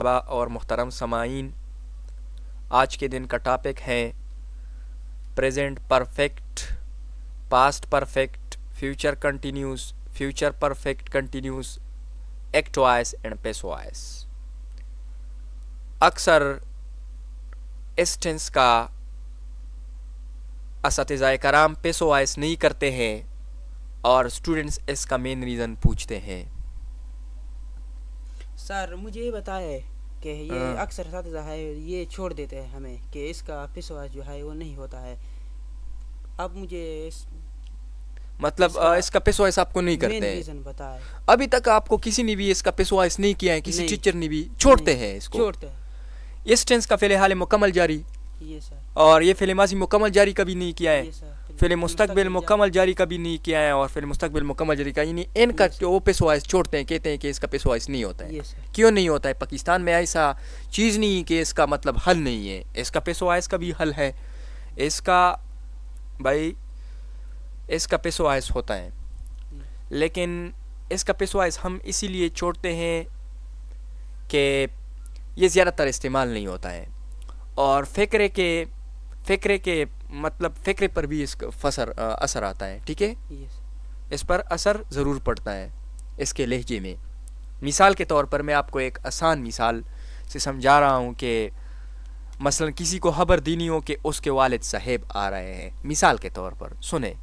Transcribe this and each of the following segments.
اور محترم سامعین، آج کے دن کا ٹاپک ہے present perfect, past perfect, future continuous, future perfect continuous, active voice and passive voice. اکثر اس ٹینس کا اساتذہ کرام پیس وائس نہیں کرتے ہیں اور اسٹوڈنٹس اس کا مین ریزن پوچھتے ہیں۔ سر مجھے یہ بتائے کہ یہ اکثر اساتذہ ہے یہ چھوڑ دیتے ہیں ہمیں کہ اس کا پیسوا جو ہے وہ نہیں ہوتا ہے۔ اب مجھے مطلب اس کا پیس وائس آپ کو نہیں کرتے ہیں؟ ریزن بتائے۔ ابھی تک آپ کو کسی نے بھی اس کا پیس وائس نہیں کیا ہے، کسی ٹیچر نے بھی؟ چھوڑتے ہیں اس کو، چھوڑتے ہیں۔ اس ٹینس کا فعل حال مکمل جاری، یہ سر، اور یہ فعل ماضی مکمل جاری کبھی نہیں کیا ہے، یہ سر، فعل مستقبل مکمل جاری کبھی نہیں کیا ہے، اور فعل مستقبل مکمل جاری کا، یعنی ان کا وہ پیس وائس چھوڑتے ہیں، کہتے ہیں کہ اس کا پیس وائس نہیں ہوتا ہے۔ کیوں نہیں ہوتا ہے؟ پاکستان میں ایسا چیز نہیں کہ اس کا مطلب حل نہیں ہے، اس کا پیس وائس کا بھی حل ہے، اس کا بھائی اس کا پیس وائس ہوتا ہے، لیکن اس کا پیس وائس ہم اسی لیے چھوڑتے ہیں کہ یہ زیادہ تر استعمال نہیں ہوتا ہے، اور فقرے کے مطلب فقرے پر بھی اس کا اثر آتا ہے، ٹھیک ہے، اس پر اثر ضرور پڑتا ہے اس کے لہجے میں۔ مثال کے طور پر میں آپ کو ایک آسان مثال سے سمجھا رہا ہوں کہ مثلا کسی کو خبر دینی ہو کہ اس کے والد صاحب آ رہے ہیں، مثال کے طور پر سنیں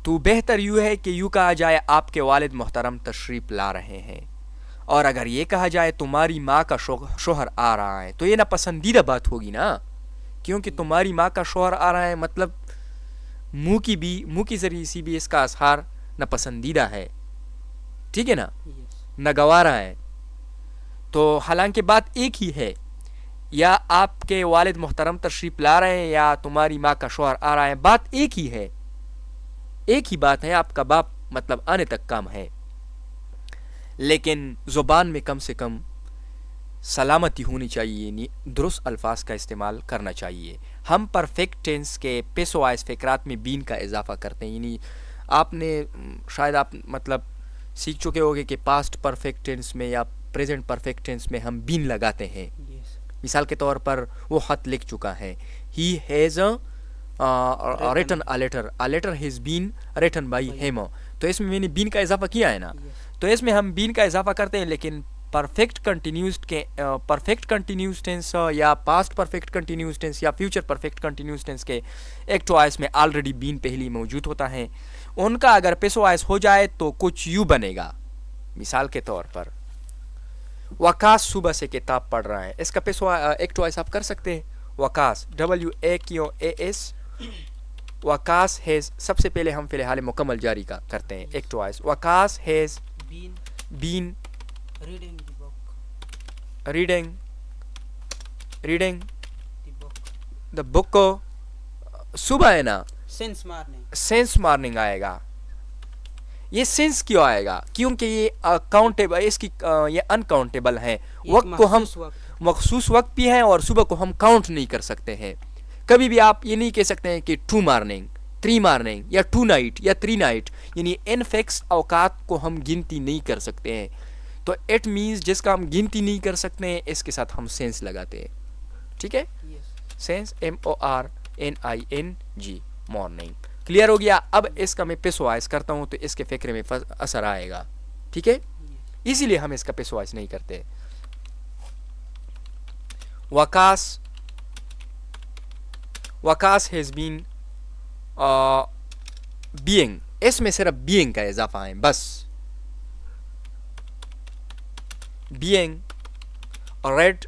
تو بہتر یوں ہے کہ یوں کہا جائے آپ کے والد محترم تشریف لا رہے ہیں، اور اگر یہ کہا جائے تمہاری ماں کا شوہر آ رہا ہے تو یہ ناپسندیدہ بات ہوگی نا، کیونکہ تمہاری ماں کا شوہر آ رہا ہے مطلب منہ کی ذریعے سے بھی اس کا اظہار ناپسندیدہ ہے، ٹھیک ہے نا، ناگوارا ہے۔ تو حالانکہ بات ایک ہی ہے، یا آپ کے والد محترم تشریف لا رہے ہیں یا تمہاری ماں کا شوہر آ رہا ہے، بات ایک ہی ہے، ایک ہی بات ہے، آپ کا باپ مطلب آنے تک کام ہے، لیکن زبان میں کم سے کم سلامتی ہونی چاہیے، یعنی درست الفاظ کا استعمال کرنا چاہیے۔ ہم پرفیکٹ ٹینس کے پیس وائس فقرات میں بین کا اضافہ کرتے ہیں، یعنی آپ نے شاید آپ مطلب سیکھ چکے ہوگے کہ پاسٹ پرفیکٹ ٹینس میں یا پریزنٹ پرفیکٹ ٹینس میں ہم بین لگاتے ہیں۔ مثال کے طور پر وہ خط لکھ چکا ہے، he has written a letter has been written by him، تو اس میں نے بین کا اضافہ کیا ہے نا، تو اس میں ہم بین کا اضافہ کرتے ہیں، لیکن پرفیکٹ کنٹینیوس ٹینس یا پاسٹ پرفیکٹ کنٹینیوس ٹینس یا فیوچر پرفیکٹ کنٹینیوس ٹینس کے ایکٹ وائس میں آلریڈی بین پہلی موجود ہوتا ہے، ان کا اگر پیس وائس ہو جائے تو کچھ یوں بنے گا۔ مثال کے طور پر وقاص صبح سے کتاب پڑھ رہا ہے، اس کا پیس ایکٹ وائس آپ کر سکتے ہیں، وقاص WAQAS، وقاص ہیز، سب سے پہلے ہم فعل حال مکمل جاری کا کرتے ہیں act voice, Waqas has been reading the book, صبح ہے نا، سینس مارننگ آئے گا۔ یہ سینس کیوں آئے گا؟ کیونکہ یہ کاؤنٹیبل، اس کی یہ انکاؤنٹیبل ہے، وقت کو ہم مخصوص وقت بھی ہیں اور صبح کو ہم کاؤنٹ نہیں کر سکتے ہیں۔ کبھی بھی آپ یہ نہیں کہہ سکتے ہیں کہ 2 مارننگ 3 مارننگ یا 2 نائٹ یا 3 نائٹ، یعنی ان فکس اوقات کو ہم گنتی نہیں کر سکتے ہیں، تو اٹ مینز جس کا ہم گنتی نہیں کر سکتے ہیں اس کے ساتھ ہم سینس لگاتے ہیں، ٹھیک ہے، سینس MORNING، مارننگ، کلیئر ہو گیا؟ اب اس کا میں پیس وائس کرتا ہوں تو اس کے فکرے میں اثر آئے گا، ٹھیک ہے، اسی لیے ہم اس کا پیس وائس نہیں کرتے۔ وقاص ہیز بین بینگ، اس میں صرف بینگ کا اضافہ ہے بس، being read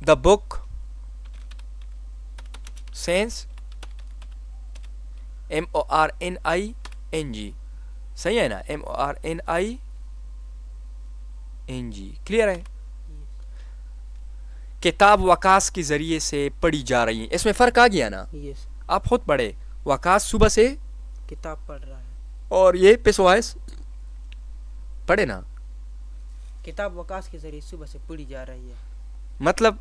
the book, sense MORNING، صحیح ہے نا، MORNING، کلیئر ہے؟ کتاب وقاص کے ذریعے سے پڑھی جا رہی ہے، اس میں فرق آ گیا نا، آپ خود پڑھے، وقاص صبح سے کتاب پڑھ رہا ہے، اور یہ پیس وائس پڑھے نا، کتاب وقاص کے ذریعے صبح سے پڑھی جا رہی ہے، مطلب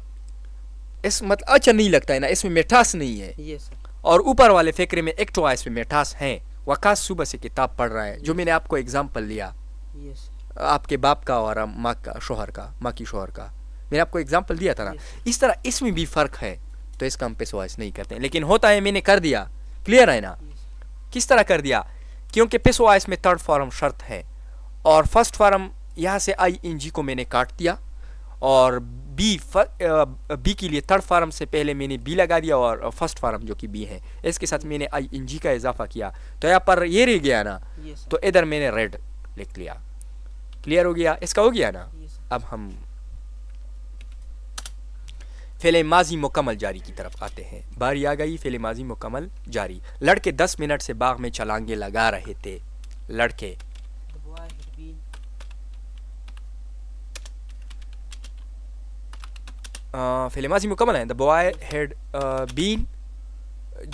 اس مطلب اچھا نہیں لگتا ہے نا، اس میں مٹھاس نہیں ہے، یس، اور اوپر والے فقرے میں ایکٹ وائس میں مٹھاس ہے، وقاص صبح سے کتاب پڑھ رہا ہے، جو میں نے آپ کو اگزامپل لیا، یس، آپ کے باپ کا اور ماں کا شوہر کا، ماں کی شوہر کا. میں نے آپ کو اگزامپل دیا تھا نا. اس طرح اس میں بھی فرق ہے، تو اس کا ہم پیسو وائس نہیں کرتے ہیں. لیکن ہوتا ہے میں نے کر دیا. کلیئر ہے نا؟ کس طرح کر دیا؟ کیونکہ پیسو وائس میں تھرڈ فارم شرط ہے، اور فرسٹ فارم یہاں سے آئی این جی کو میں نے کاٹ دیا، اور بی کے لیے تھرڈ فارم سے پہلے میں نے بی لگا دیا، اور فرسٹ فارم جو کہ بی ہے اس کے ساتھ میں نے آئی این جی کا اضافہ کیا. تو یہاں پر یہ رہ گیا نا، تو ادھر میں نے ریڈ لکھ لیا. کلیئر ہو گیا؟ اس کا ہو گیا نا. اب ہم فعل ماضی مکمل جاری کی طرف آتے ہیں. باری آ گئی فعل ماضی مکمل جاری. لڑکے 10 منٹ سے باغ میں چھلانگے لگا رہے تھے. لڑکے فعل ماضی مکمل ہے. The boy had been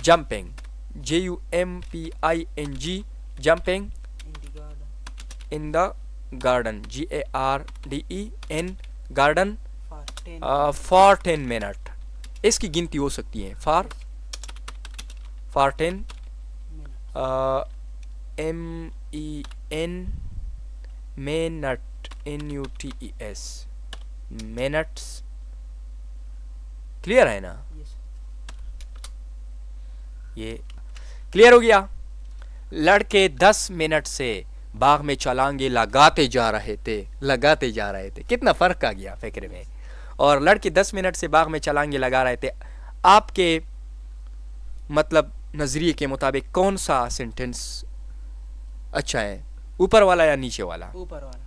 jumping, JUMPING jumping in the garden, GARDEN garden for 10 minute. اس کی گنتی ہو سکتی ہے for 10 MEN minute NUTES minutes. Clear ہے نا؟ یہ کلیئر ہو گیا. لڑکے 10 منٹ سے باغ میں چھلانگے لگاتے جا رہے تھے. کتنا فرق آ گیا فکر میں. اور لڑکے 10 منٹ سے باغ میں چھلانگے لگا رہے تھے. آپ کے مطلب نظریے کے مطابق کون سا سینٹینس اچھا ہے، اوپر والا یا نیچے والا؟ اوپر والا.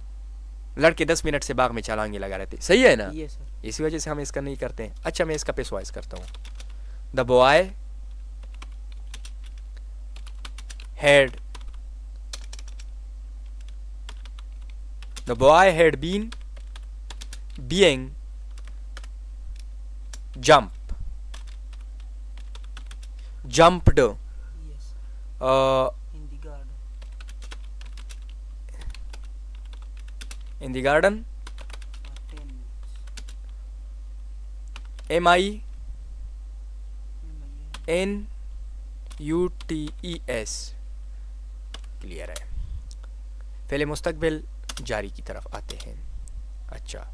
لڑکے 10 منٹ سے باغ میں چھلانگے لگا رہے تھے. صحیح ہے نا؟ یس سر. اسی وجہ سے ہم اس کا نہیں کرتے ہیں. اچھا میں اس کا پیس وائز کرتا ہوں. دا boy had been being jumped Yes. In the garden For 10 MINUTES. Clear ہے. فعل مستقبل جاری کی طرف آتے ہیں. اچھا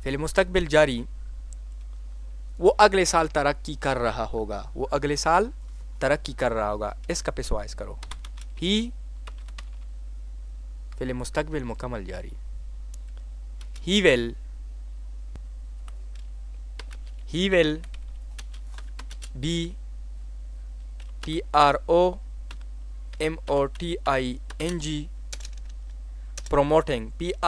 فعل مستقبل جاری وہ اگلے سال ترقی کر رہا ہوگا. اس کا پیس وائز کرو. ہی فعل مستقبل مکمل جاری. He will be PROMOTING promoting PROMOTING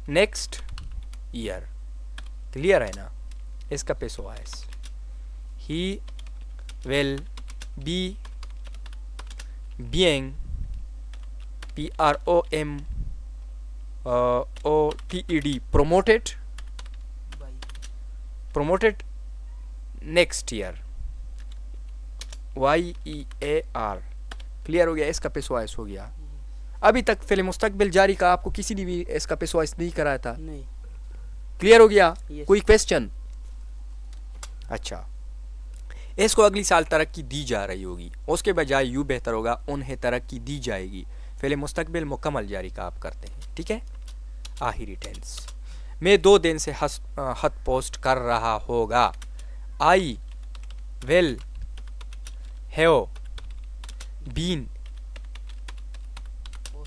next year. Clear ہے نا؟ اس کا passive he will be being PROMOTED next year YEAR. Clear ہو گیا؟ اس کا پیس وائز ہو گیا. ابھی تک فعل مستقبل جاری کا آپ کو کسی نے بھی اس کا پیس وائز نہیں کرایا تھا. نہیں. کلیئر ہو گیا؟ Yes. کوئی کویسچن؟ اچھا اس کو اگلی سال ترقی دی جا رہی ہوگی، اس کے بجائے یوں بہتر ہوگا انہیں ترقی دی جائے گی. فعل مستقبل مکمل جاری کا آپ کرتے ہیں. ٹھیک ہے. آخری ٹینس میں 2 دن سے خط پوسٹ کر رہا ہوگا. I will have been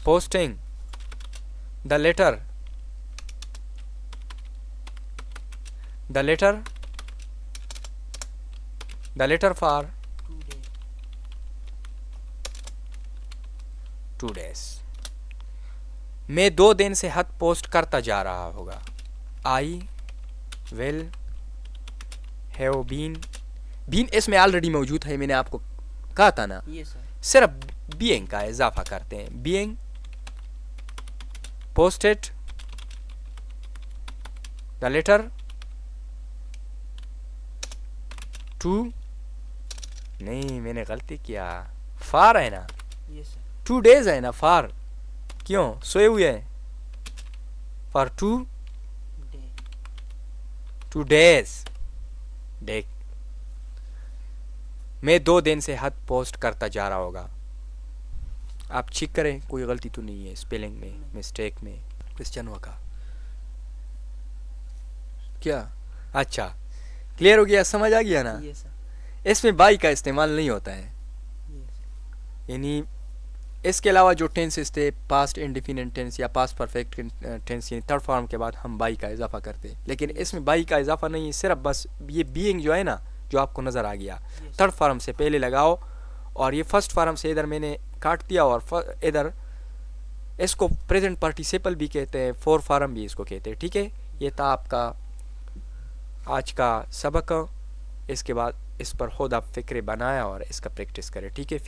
posting the letter for 2 days. میں 2 دن سے خط پوسٹ کرتا جا رہا ہوگا. I will have been اس میں آلریڈی موجود ہے، میں نے آپ کو کہا تھا نا. Yes sir. صرف being کا اضافہ کرتے ہیں. being posted the letter to نہیں میں نے غلطی کیا. فار ہے نا؟ Yes sir. 2 days ہے نا. فار کیوں سوئے ہوئے ہیں؟ For 2 days. دیکھ میں 2 دن سے حد پوسٹ کرتا جا رہا ہوگا. آپ چیک کریں کوئی غلطی تو نہیں ہے اسپیلنگ میں, مسٹیک میں. کرسچنو کا کیا اچھا کلیئر ہو گیا, سمجھ آ گیا نا. یس سر. اس میں بائی کا استعمال نہیں ہوتا ہے, یعنی اس کے علاوہ جو ٹینسز تھے پاسٹ انڈیفینٹ ٹینس یا پاسٹ پرفیکٹ ٹینس یعنی تھرڈ فارم کے بعد ہم بائی کا اضافہ کرتے, لیکن اس میں بائی کا اضافہ نہیں, صرف بس یہ بینگ جو ہے نا جو آپ کو نظر آ گیا تھرڈ فارم سے پہلے لگاؤ, اور یہ فرسٹ فارم سے ادھر میں نے کاٹ دیا, اور ادھر اس کو پریزنٹ پارٹیسپل بھی کہتے ہیں, فور فارم بھی اس کو کہتے ہیں. ٹھیک ہے, یہ تھا آپ کا آج کا سبق. اس کے بعد اس پر خود آپ فکرے بنایا اور اس کا پریکٹس کریں. ٹھیک ہے.